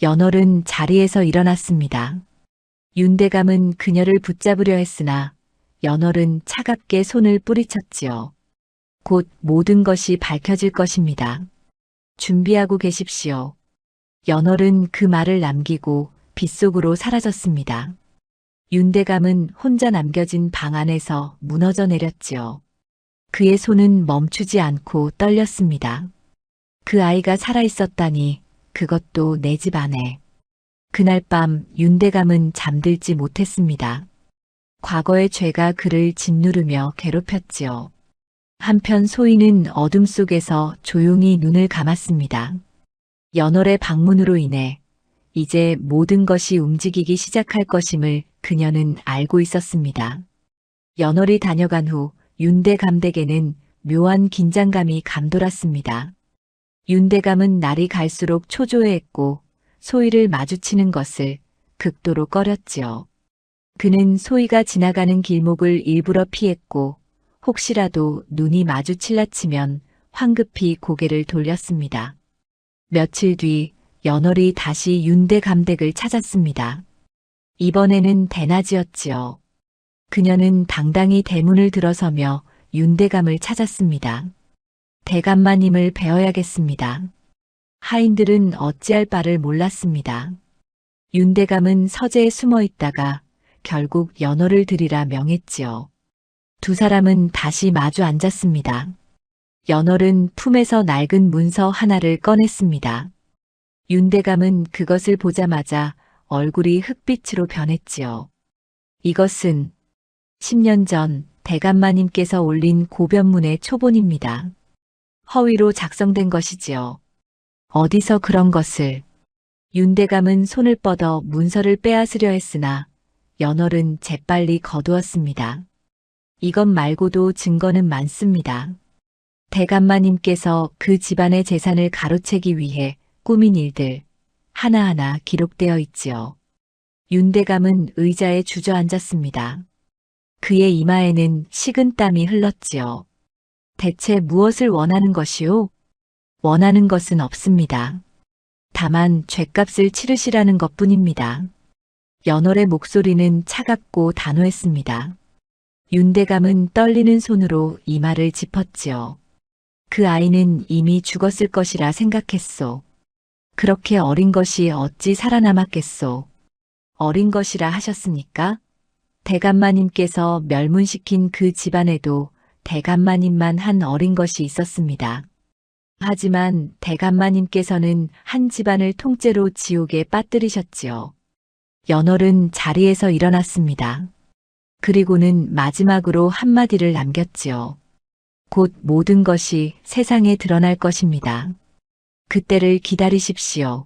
연월은 자리에서 일어났습니다. 윤대감은 그녀를 붙잡으려 했으나 연월은 차갑게 손을 뿌리쳤지요. 곧 모든 것이 밝혀질 것입니다. 준비하고 계십시오. 연월은 그 말을 남기고 빗속으로 사라졌습니다. 윤대감은 혼자 남겨진 방 안에서 무너져 내렸지요. 그의 손은 멈추지 않고 떨렸습니다. 그 아이가 살아있었다니, 그것도 내 집 안에. 그날 밤 윤대감은 잠들지 못했습니다. 과거의 죄가 그를 짓누르며 괴롭혔지요. 한편 소희는 어둠 속에서 조용히 눈을 감았습니다. 연월의 방문으로 인해 이제 모든 것이 움직이기 시작할 것임을 그녀는 알고 있었습니다. 연월이 다녀간 후 윤대감댁에는 묘한 긴장감이 감돌았습니다. 윤대감은 날이 갈수록 초조해했고 소희를 마주치는 것을 극도로 꺼렸지요. 그는 소희가 지나가는 길목을 일부러 피했고 혹시라도 눈이 마주칠라 치면 황급히 고개를 돌렸습니다. 며칠 뒤 연월이 다시 윤대감댁을 찾았습니다. 이번에는 대낮이었지요. 그녀는 당당히 대문을 들어서며 윤대감을 찾았습니다. 대감마님을 뵈어야겠습니다. 하인들은 어찌할 바를 몰랐습니다. 윤대감은 서재에 숨어 있다가 결국 연월을 들이라 명했지요. 두 사람은 다시 마주 앉았습니다. 연월은 품에서 낡은 문서 하나를 꺼냈습니다. 윤대감은 그것을 보자마자 얼굴이 흑빛으로 변했지요. 이것은 10년 전 대감마님께서 올린 고변문의 초본입니다. 허위로 작성된 것이지요. 어디서 그런 것을. 윤대감은 손을 뻗어 문서를 빼앗으려 했으나 연월은 재빨리 거두었습니다. 이것 말고도 증거는 많습니다. 대감마님께서 그 집안의 재산을 가로채기 위해 꾸민 일들 하나하나 기록되어 있지요. 윤대감은 의자에 주저앉았습니다. 그의 이마에는 식은 땀이 흘렀지요. 대체 무엇을 원하는 것이오? 원하는 것은 없습니다. 다만 죗값을 치르시라는 것뿐입니다. 연월의 목소리는 차갑고 단호했습니다. 윤대감은 떨리는 손으로 이마를 짚었지요. 그 아이는 이미 죽었을 것이라 생각했소. 그렇게 어린 것이 어찌 살아남았겠소. 어린 것이라 하셨습니까? 대감마님께서 멸문시킨 그 집안에도 대감마님만 한 어린 것이 있었습니다. 하지만 대감마님께서는 한 집안을 통째로 지옥에 빠뜨리셨지요. 연월은 자리에서 일어났습니다. 그리고는 마지막으로 한마디를 남겼지요. 곧 모든 것이 세상에 드러날 것입니다. 그때를 기다리십시오.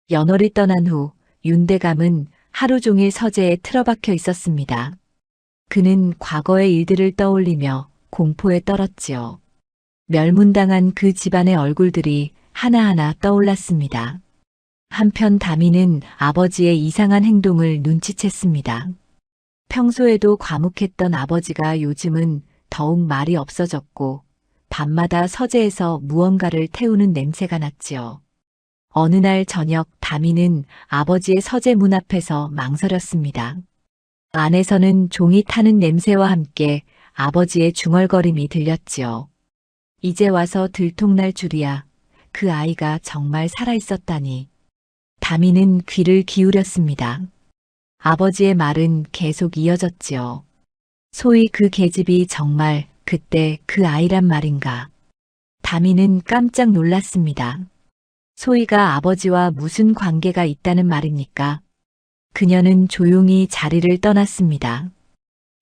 연월이 떠난 후 윤대감은 하루 종일 서재에 틀어박혀 있었습니다. 그는 과거의 일들을 떠올리며 공포에 떨었지요. 멸문당한 그 집안의 얼굴들이 하나하나 떠올랐습니다. 한편 다미는 아버지의 이상한 행동을 눈치챘습니다. 평소에도 과묵했던 아버지가 요즘은 더욱 말이 없어졌고 밤마다 서재에서 무언가를 태우는 냄새가 났지요. 어느 날 저녁 다미는 아버지의 서재 문 앞에서 망설였습니다. 안에서는 종이 타는 냄새와 함께 아버지의 중얼거림이 들렸지요. 이제 와서 들통날 줄이야. 그 아이가 정말 살아있었다니. 다미는 귀를 기울였습니다. 아버지의 말은 계속 이어졌지요. 소위 그 계집이 정말 그때 그 아이란 말인가. 다미는 깜짝 놀랐습니다. 소희가 아버지와 무슨 관계가 있다는 말입니까? 그녀는 조용히 자리를 떠났습니다.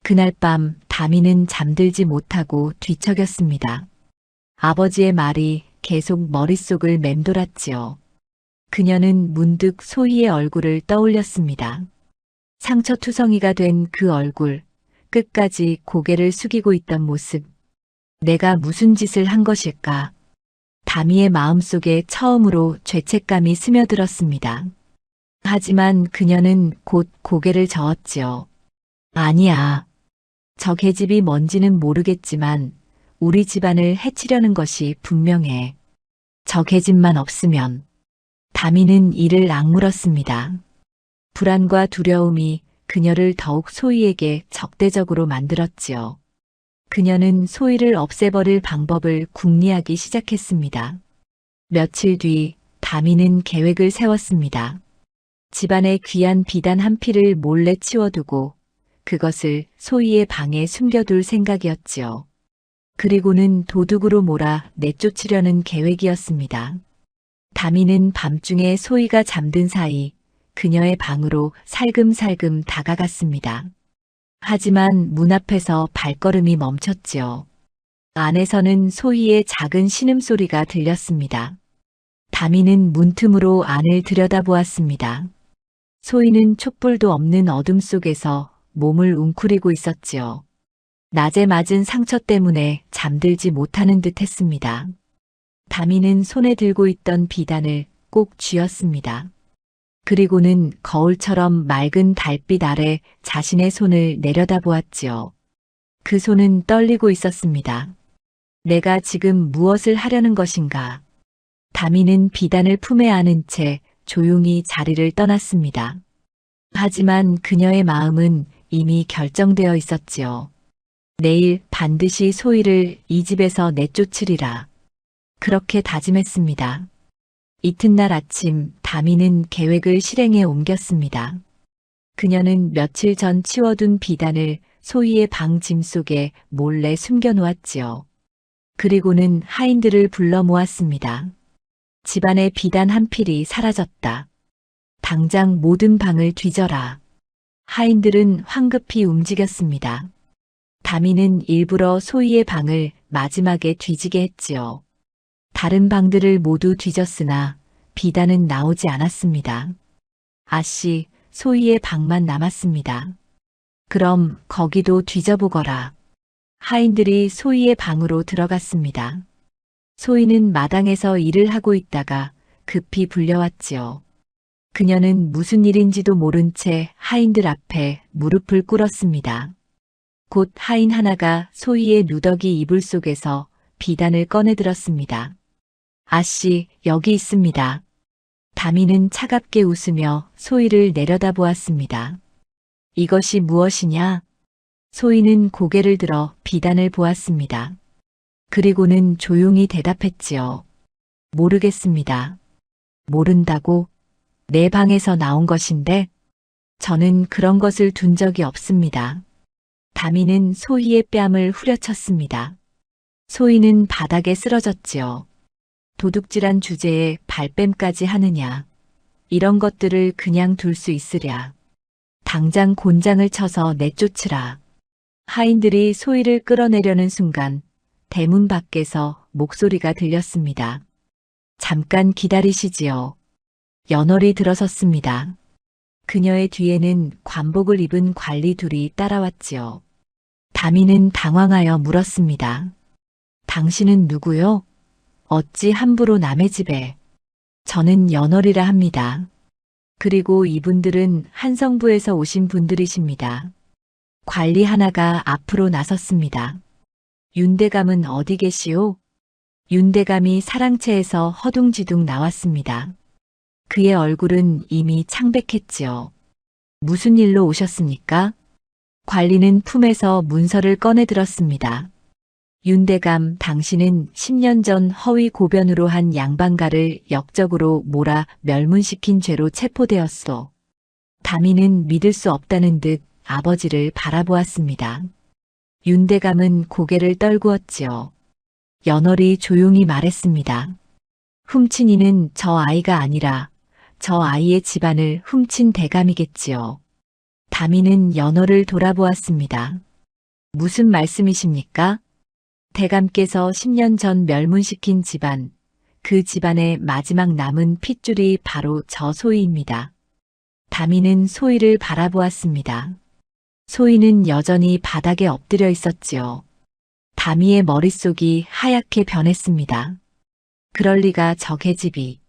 그날 밤 다미는 잠들지 못하고 뒤척였습니다. 아버지의 말이 계속 머릿속을 맴돌았지요. 그녀는 문득 소희의 얼굴을 떠올렸습니다. 상처투성이가 된 그 얼굴, 끝까지 고개를 숙이고 있던 모습. 내가 무슨 짓을 한 것일까? 다미의 마음속에 처음으로 죄책감이 스며들었습니다. 하지만 그녀는 곧 고개를 저었지요. 아니야. 저 계집이 뭔지는 모르겠지만 우리 집안을 해치려는 것이 분명해. 저 계집만 없으면. 다미는 이를 악물었습니다. 불안과 두려움이 그녀를 더욱 소희에게 적대적으로 만들었지요. 그녀는 소희를 없애버릴 방법을 궁리하기 시작했습니다. 며칠 뒤 다미는 계획을 세웠습니다. 집안의 귀한 비단 한 필을 몰래 치워두고 그것을 소희의 방에 숨겨둘 생각이었지요. 그리고는 도둑으로 몰아 내쫓으려는 계획이었습니다. 다미는 밤중에 소희가 잠든 사이 그녀의 방으로 살금살금 다가갔습니다. 하지만 문 앞에서 발걸음이 멈췄지요. 안에서는 소희의 작은 신음소리가 들렸습니다. 다미는 문틈으로 안을 들여다보았습니다. 소희는 촛불도 없는 어둠 속에서 몸을 웅크리고 있었지요. 낮에 맞은 상처 때문에 잠들지 못하는 듯 했습니다. 다미는 손에 들고 있던 비단을 꼭 쥐었습니다. 그리고는 거울처럼 맑은 달빛 아래 자신의 손을 내려다보았지요. 그 손은 떨리고 있었습니다. 내가 지금 무엇을 하려는 것인가? 다미는 비단을 품에 안은 채 조용히 자리를 떠났습니다. 하지만 그녀의 마음은 이미 결정되어 있었지요. 내일 반드시 소희를 이 집에서 내쫓으리라. 그렇게 다짐했습니다. 이튿날 아침 다미는 계획을 실행에 옮겼습니다. 그녀는 며칠 전 치워둔 비단을 소희의 방 짐 속에 몰래 숨겨놓았지요. 그리고는 하인들을 불러 모았습니다. 집안의 비단 한 필이 사라졌다. 당장 모든 방을 뒤져라. 하인들은 황급히 움직였습니다. 다미는 일부러 소희의 방을 마지막에 뒤지게 했지요. 다른 방들을 모두 뒤졌으나 비단은 나오지 않았습니다. 아씨, 소희의 방만 남았습니다. 그럼 거기도 뒤져보거라. 하인들이 소희의 방으로 들어갔습니다. 소희는 마당에서 일을 하고 있다가 급히 불려왔지요. 그녀는 무슨 일인지도 모른 채 하인들 앞에 무릎을 꿇었습니다. 곧 하인 하나가 소희의 누더기 이불 속에서 비단을 꺼내들었습니다. 아씨, 여기 있습니다. 다미는 차갑게 웃으며 소희를 내려다보았습니다. 이것이 무엇이냐? 소희는 고개를 들어 비단을 보았습니다. 그리고는 조용히 대답했지요. 모르겠습니다. 모른다고? 내 방에서 나온 것인데 저는 그런 것을 둔 적이 없습니다. 다미는 소희의 뺨을 후려쳤습니다. 소희는 바닥에 쓰러졌지요. 도둑질한 주제에 발뺌까지 하느냐. 이런 것들을 그냥 둘 수 있으랴. 당장 곤장을 쳐서 내쫓으라. 하인들이 소희를 끌어내려는 순간 대문 밖에서 목소리가 들렸습니다. 잠깐 기다리시지요. 연월이 들어섰습니다. 그녀의 뒤에는 관복을 입은 관리 둘이 따라왔지요. 다미는 당황하여 물었습니다. 당신은 누구요? 어찌 함부로 남의 집에. 저는 연월이라 합니다. 그리고 이분들은 한성부에서 오신 분들이십니다. 관리 하나가 앞으로 나섰습니다. 윤대감은 어디 계시오? 윤대감이 사랑채에서 허둥지둥 나왔습니다. 그의 얼굴은 이미 창백했지요. 무슨 일로 오셨습니까? 관리는 품에서 문서를 꺼내 들었습니다. 윤대감, 당신은 10년 전 허위 고변으로 한 양반가를 역적으로 몰아 멸문시킨 죄로 체포되었소. 다미는 믿을 수 없다는 듯 아버지를 바라보았습니다. 윤대감은 고개를 떨구었지요. 연월이 조용히 말했습니다. 훔친 이는 저 아이가 아니라 저 아이의 집안을 훔친 대감이겠지요. 다미는 연월을 돌아보았습니다. 무슨 말씀이십니까? 대감께서 10년 전 멸문시킨 집안, 그 집안의 마지막 남은 핏줄이 바로 저 소희입니다. 다미는 소희를 바라보았습니다. 소희는 여전히 바닥에 엎드려 있었지요. 다미의 머릿속이 하얗게 변했습니다. 그럴 리가 저 계집이.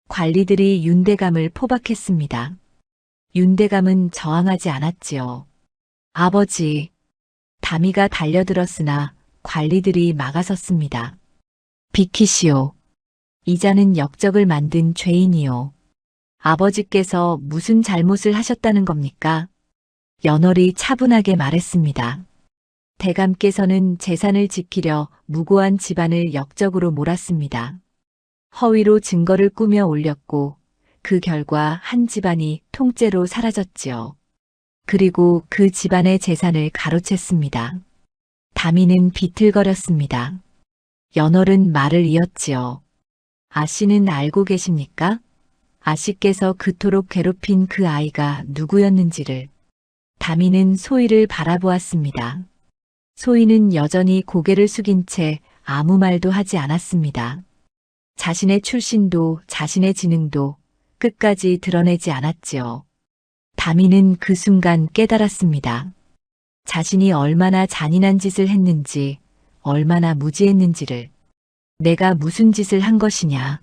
관리들이 윤대감을 포박했습니다. 윤대감은 저항하지 않았지요. 아버지. 다미가 달려들었으나 관리들이 막아섰습니다. 비키시오. 이자는 역적을 만든 죄인이요. 아버지께서 무슨 잘못을 하셨다는 겁니까? 연월이 차분하게 말했습니다. 대감께서는 재산을 지키려 무고한 집안을 역적으로 몰았습니다. 허위로 증거를 꾸며 올렸고 그 결과 한 집안이 통째로 사라졌지요. 그리고 그 집안의 재산을 가로챘습니다. 다미는 비틀거렸습니다. 연월은 말을 이었지요. 아씨는 알고 계십니까? 아씨께서 그토록 괴롭힌 그 아이가 누구였는지를. 다미는 소희를 바라보았습니다. 소희는 여전히 고개를 숙인 채 아무 말도 하지 않았습니다. 자신의 출신도 자신의 지능도 끝까지 드러내지 않았지요. 다미는 그 순간 깨달았습니다. 자신이 얼마나 잔인한 짓을 했는지, 얼마나 무지했는지를. 내가 무슨 짓을 한 것이냐.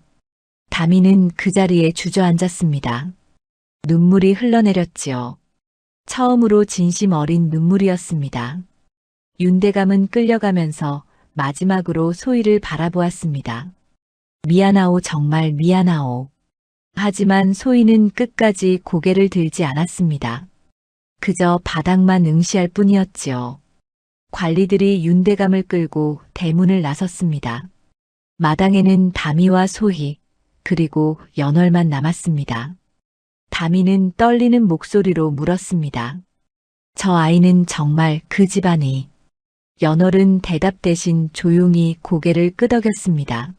다미는 그 자리에 주저앉았습니다. 눈물이 흘러내렸지요. 처음으로 진심 어린 눈물이었습니다. 윤대감은 끌려가면서 마지막으로 소희를 바라보았습니다. 미안하오, 정말 미안하오. 하지만 소희는 끝까지 고개를 들지 않았습니다. 그저 바닥만 응시할 뿐이었지요. 관리들이 윤대감을 끌고 대문을 나섰습니다. 마당에는 다미와 소희, 그리고 연월만 남았습니다. 다미는 떨리는 목소리로 물었습니다. 저 아이는 정말 그 집안이. 연월은 대답 대신 조용히 고개를 끄덕였습니다.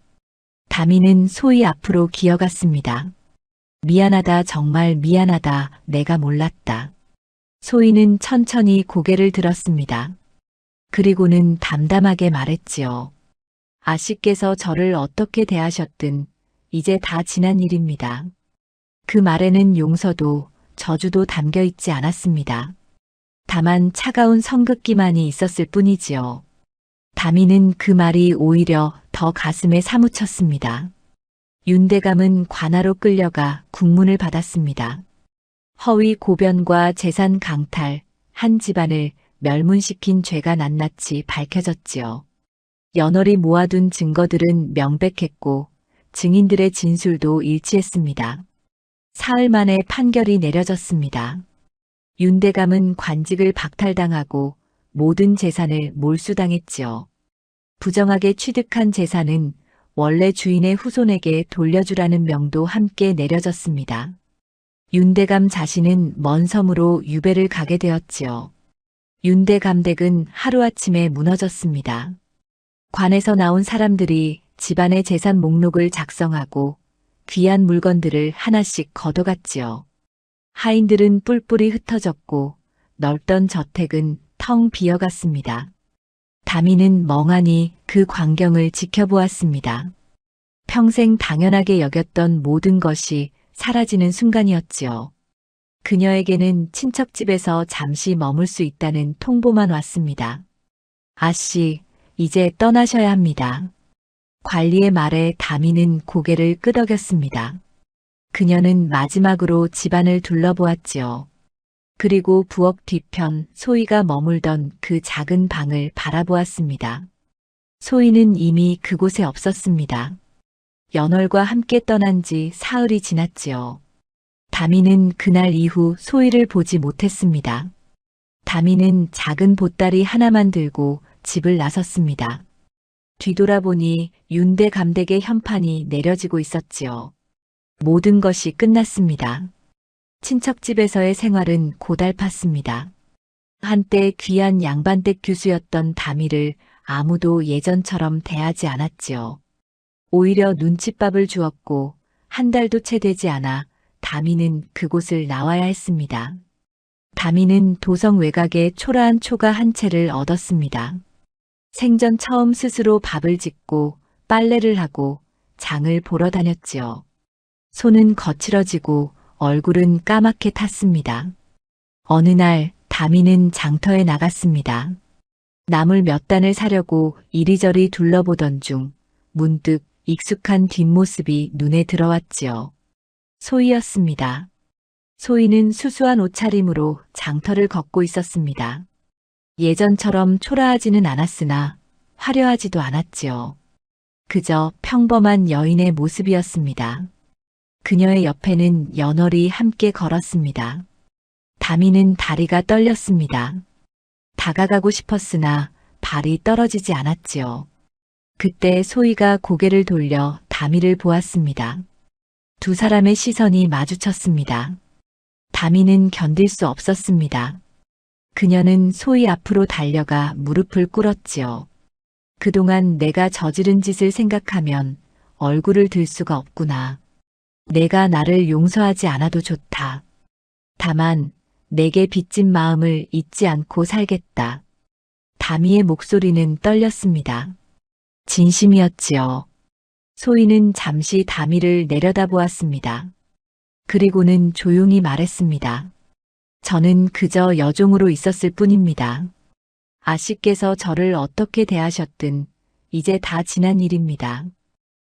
다미는 소희 앞으로 기어갔습니다. 미안하다, 정말 미안하다, 내가 몰랐다. 소희는 천천히 고개를 들었습니다. 그리고는 담담하게 말했지요. 아씨께서 저를 어떻게 대하셨든 이제 다 지난 일입니다. 그 말에는 용서도 저주도 담겨 있지 않았습니다. 다만 차가운 성급기만이 있었을 뿐이지요. 다미는 그 말이 오히려 더 가슴에 사무쳤습니다. 윤대감은 관하로 끌려가 국문을 받았습니다. 허위 고변과 재산 강탈, 한 집안을 멸문시킨 죄가 낱낱이 밝혀졌지요. 연월이 모아둔 증거들은 명백했고 증인들의 진술도 일치했습니다. 사흘 만에 판결이 내려졌습니다. 윤대감은 관직을 박탈당하고 모든 재산을 몰수당했지요. 부정하게 취득한 재산은 원래 주인의 후손에게 돌려주라는 명도 함께 내려졌습니다. 윤대감 자신은 먼 섬으로 유배를 가게 되었지요. 윤대감댁은 하루아침에 무너졌습니다. 관에서 나온 사람들이 집안의 재산 목록을 작성하고 귀한 물건들을 하나씩 걷어갔지요. 하인들은 뿔뿔이 흩어졌고 넓던 저택은 텅 비어갔습니다. 다미는 멍하니 그 광경을 지켜보았습니다. 평생 당연하게 여겼던 모든 것이 사라지는 순간이었지요. 그녀에게는 친척집에서 잠시 머물 수 있다는 통보만 왔습니다. 아씨, 이제 떠나셔야 합니다. 관리의 말에 다미는 고개를 끄덕였습니다. 그녀는 마지막으로 집안을 둘러보았지요. 그리고 부엌 뒤편 소희가 머물던 그 작은 방을 바라보았습니다. 소희는 이미 그곳에 없었습니다. 연월과 함께 떠난 지 사흘이 지났지요. 다미는 그날 이후 소희를 보지 못했습니다. 다미는 작은 보따리 하나만 들고 집을 나섰습니다. 뒤돌아보니 윤대 감댁의 현판이 내려지고 있었지요. 모든 것이 끝났습니다. 친척집에서의 생활은 고달팠습니다. 한때 귀한 양반댁 교수였던 다미를 아무도 예전처럼 대하지 않았지요. 오히려 눈칫밥을 주었고 한 달도 채 되지 않아 다미는 그곳을 나와야 했습니다. 다미는 도성 외곽에 초라한 초가 한 채를 얻었습니다. 생전 처음 스스로 밥을 짓고 빨래를 하고 장을 보러 다녔지요. 손은 거칠어지고 얼굴은 까맣게 탔습니다. 어느 날 다미는 장터에 나갔습니다. 나물 몇 단을 사려고 이리저리 둘러보던 중 문득 익숙한 뒷모습이 눈에 들어왔지요. 소희였습니다. 소희는 수수한 옷차림으로 장터를 걷고 있었습니다. 예전처럼 초라하지는 않았으나 화려하지도 않았지요. 그저 평범한 여인의 모습이었습니다. 그녀의 옆에는 연월이 함께 걸었습니다. 다미는 다리가 떨렸습니다. 다가가고 싶었으나 발이 떨어지지 않았지요. 그때 소희가 고개를 돌려 다미를 보았습니다. 두 사람의 시선이 마주쳤습니다. 다미는 견딜 수 없었습니다. 그녀는 소희 앞으로 달려가 무릎을 꿇었지요. 그동안 내가 저지른 짓을 생각하면 얼굴을 들 수가 없구나. 내가 나를 용서하지 않아도 좋다. 다만 내게 빚진 마음을 잊지 않고 살겠다. 다미의 목소리는 떨렸습니다. 진심이었지요. 소희는 잠시 다미를 내려다보았습니다. 그리고는 조용히 말했습니다. 저는 그저 여종으로 있었을 뿐입니다. 아씨께서 저를 어떻게 대하셨든 이제 다 지난 일입니다.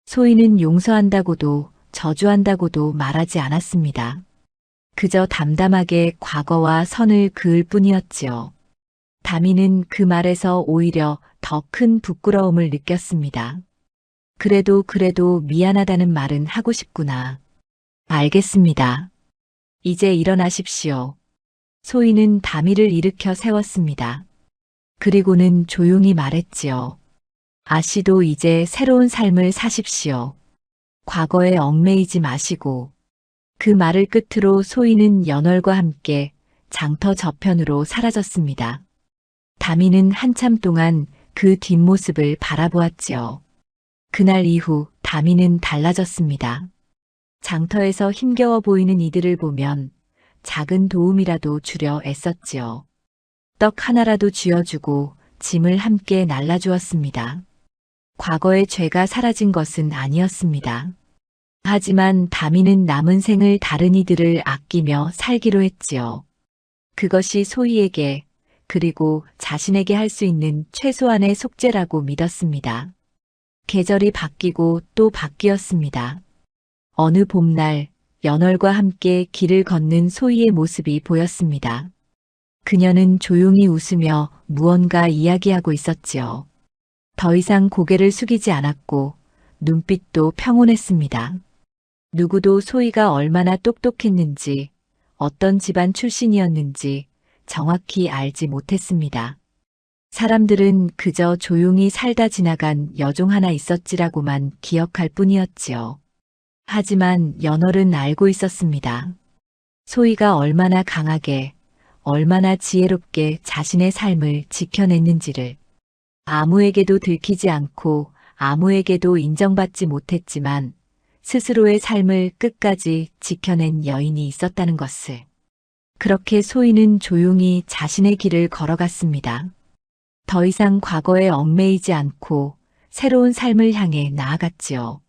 소희는 용서한다고도 저주한다고도 말하지 않았습니다. 그저 담담하게 과거와 선을 그을 뿐이었지요. 다미는 그 말에서 오히려 더 큰 부끄러움을 느꼈습니다. 그래도 미안하다는 말은 하고 싶구나. 알겠습니다. 이제 일어나십시오. 소희는 다미를 일으켜 세웠습니다. 그리고는 조용히 말했지요. 아씨도 이제 새로운 삶을 사십시오. 과거에 얽매이지 마시고. 그 말을 끝으로 소희는 연월과 함께 장터 저편으로 사라졌습니다. 다미는 한참 동안 그 뒷모습을 바라보았지요. 그날 이후 다미는 달라졌습니다. 장터에서 힘겨워 보이는 이들을 보면 작은 도움이라도 주려 애썼지요. 떡 하나라도 쥐어주고 짐을 함께 날라주었습니다. 과거의 죄가 사라진 것은 아니었습니다. 하지만 다미는 남은 생을 다른 이들을 아끼며 살기로 했지요. 그것이 소희에게 그리고 자신에게 할 수 있는 최소한의 속죄라고 믿었습니다. 계절이 바뀌고 또 바뀌었습니다. 어느 봄날 연월과 함께 길을 걷는 소희의 모습이 보였습니다. 그녀는 조용히 웃으며 무언가 이야기하고 있었지요. 더 이상 고개를 숙이지 않았고 눈빛도 평온했습니다. 누구도 소희가 얼마나 똑똑했는지, 어떤 집안 출신이었는지 정확히 알지 못했습니다. 사람들은 그저 조용히 살다 지나간 여종 하나 있었지라고만 기억할 뿐이었지요. 하지만 연월은 알고 있었습니다. 소희가 얼마나 강하게, 얼마나 지혜롭게 자신의 삶을 지켜냈는지를. 아무에게도 들키지 않고 아무에게도 인정받지 못했지만 스스로의 삶을 끝까지 지켜낸 여인이 있었다는 것을. 그렇게 소희는 조용히 자신의 길을 걸어갔습니다. 더 이상 과거에 얽매이지 않고 새로운 삶을 향해 나아갔지요.